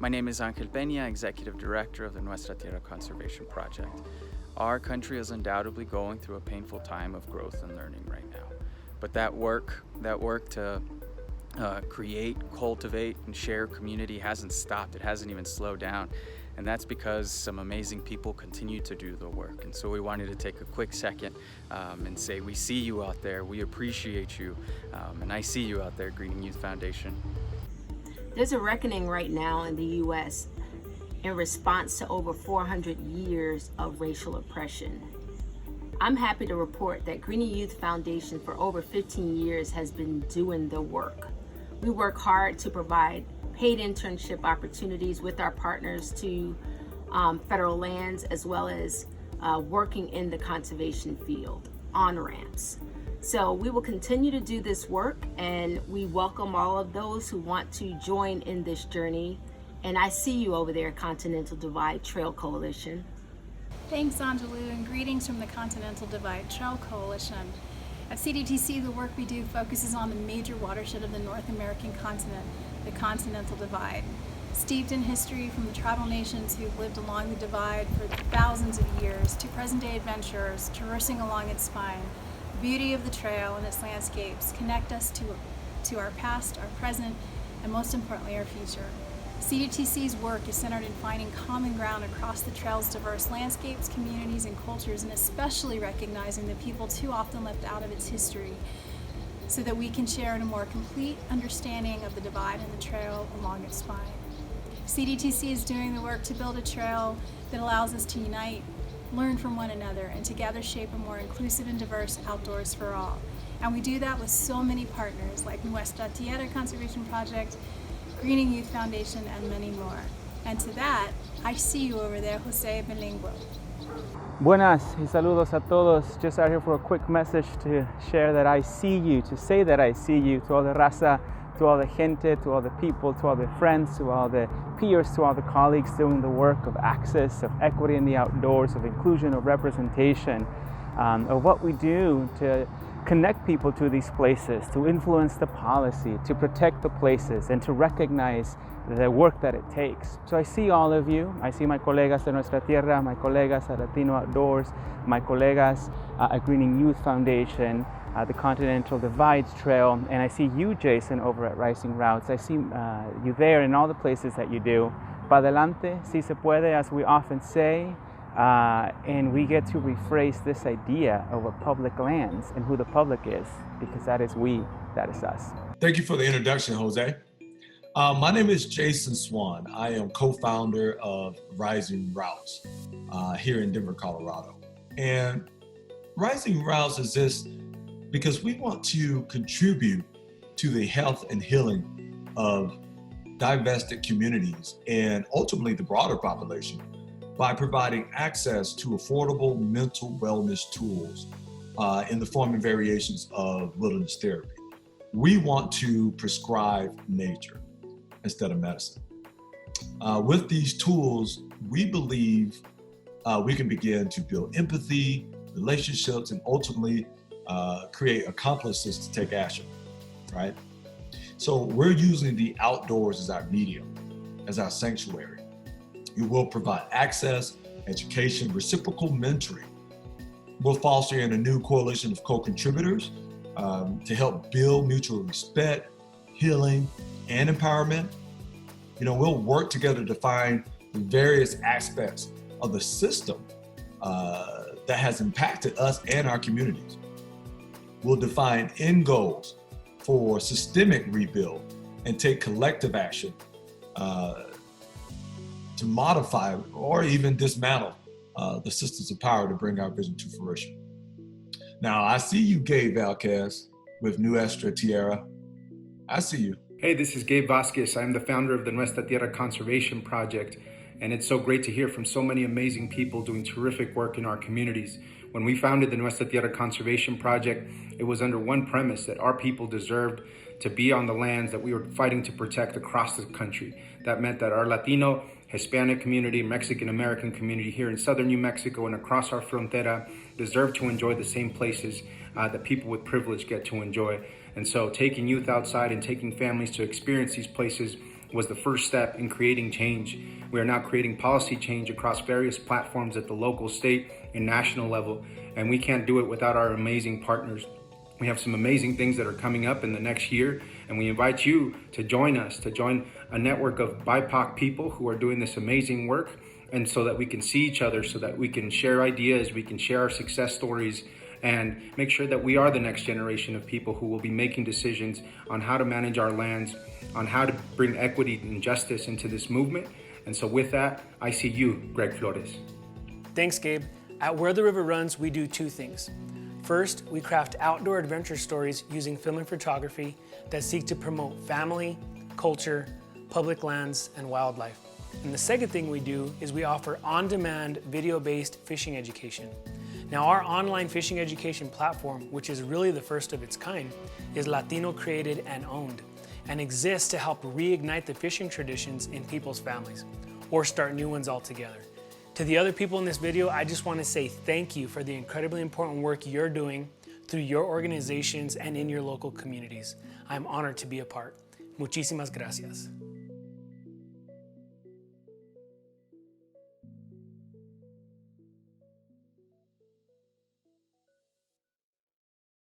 My name is Angel Peña, Executive Director of the Nuestra Tierra Conservation Project. Our country is undoubtedly going through a painful time of growth and learning right now. But that work to create, cultivate, and share community hasn't stopped. It hasn't even slowed down. And that's because some amazing people continue to do the work. And so we wanted to take a quick second and say, we see you out there, we appreciate you, and I see you out there, Greening Youth Foundation. There's a reckoning right now in the U.S. in response to over 400 years of racial oppression. I'm happy to report that Greening Youth Foundation for over 15 years has been doing the work. We work hard to provide paid internship opportunities with our partners to federal lands, as well as working in the conservation field, on-ramps. So we will continue to do this work, and we welcome all of those who want to join in this journey. And I see you over there, Continental Divide Trail Coalition. Thanks, Angelou, and greetings from the Continental Divide Trail Coalition. At CDTC, the work we do focuses on the major watershed of the North American continent, the Continental Divide. Steeped in history from the tribal nations who've lived along the divide for thousands of years to present-day adventurers traversing along its spine, the beauty of the trail and its landscapes connect us to our past, our present, and most importantly, our future. CDTC's work is centered in finding common ground across the trail's diverse landscapes, communities, and cultures, and especially recognizing the people too often left out of its history, so that we can share in a more complete understanding of the divide and the trail along its spine. CDTC is doing the work to build a trail that allows us to unite, learn from one another, and together shape a more inclusive and diverse outdoors for all. And we do that with so many partners like Nuestra Tierra Conservation Project, Greening Youth Foundation, and many more. And to that, I see you over there, Jose Bilingüe. Buenas y saludos a todos. Just out here for a quick message to share that I see you, to say that I see you, to all the raza, to all the gente, to all the people, to all the friends, to all the peers, to all the colleagues doing the work of access, of equity in the outdoors, of inclusion, of representation, of what we do to connect people to these places, to influence the policy, to protect the places, and to recognize the work that it takes. So I see all of you. I see my colegas de Nuestra Tierra, my colegas at Latino Outdoors, my colegas at Greening Youth Foundation, the Continental Divide Trail, and I see you, Jason, over at Rising Routes. I see you there in all the places that you do. Pa adelante, si se puede, as we often say, and we get to rephrase this idea of what public lands and who the public is, because that is we, that is us. Thank you for the introduction, Jose. My name is Jason Swan. I am co-founder of Rising Routes here in Denver, Colorado. And Rising Routes exists because we want to contribute to the health and healing of divested communities and ultimately the broader population by providing access to affordable mental wellness tools in the form and variations of wilderness therapy. We want to prescribe nature instead of medicine. With these tools, we believe we can begin to build empathy, relationships, and ultimately create accomplices to take action, right? So we're using the outdoors as our medium, as our sanctuary. We will provide access, education, reciprocal mentoring. We're fostering a new coalition of co-contributors to help build mutual respect, healing, and empowerment. You know, we'll work together to find the various aspects of the system that has impacted us and our communities. We'll define end goals for systemic rebuild and take collective action to modify or even dismantle the systems of power to bring our vision to fruition. Now, I see you, Gabe Valquez, with Nuestra Tierra. I see you. Hey, this is Gabe Vasquez. I'm the founder of the Nuestra Tierra Conservation Project, and it's so great to hear from so many amazing people doing terrific work in our communities. When we founded the Nuestra Tierra Conservation Project, it was under one premise, that our people deserved to be on the lands that we were fighting to protect across the country. That meant that our Latino, Hispanic community, Mexican American community here in southern New Mexico and across our frontera deserve to enjoy the same places that people with privilege get to enjoy. And so taking youth outside and taking families to experience these places was the first step in creating change. We are now creating policy change across various platforms at the local, state, and national level, and we can't do it without our amazing partners. We have some amazing things that are coming up in the next year, and we invite you to join us, to join a network of BIPOC people who are doing this amazing work, and so that we can see each other, so that we can share ideas, we can share our success stories, and make sure that we are the next generation of people who will be making decisions on how to manage our lands, on how to bring equity and justice into this movement. And so with that, I see you, Greg Flores. Thanks, Gabe. At Where the River Runs, we do two things. First, we craft outdoor adventure stories using film and photography that seek to promote family, culture, public lands, and wildlife. And the second thing we do is we offer on-demand video-based fishing education. Now, our online fishing education platform, which is really the first of its kind, is Latino created and owned, and exists to help reignite the fishing traditions in people's families, or start new ones altogether. To the other people in this video, I just want to say thank you for the incredibly important work you're doing through your organizations and in your local communities. I'm honored to be a part. Muchísimas gracias.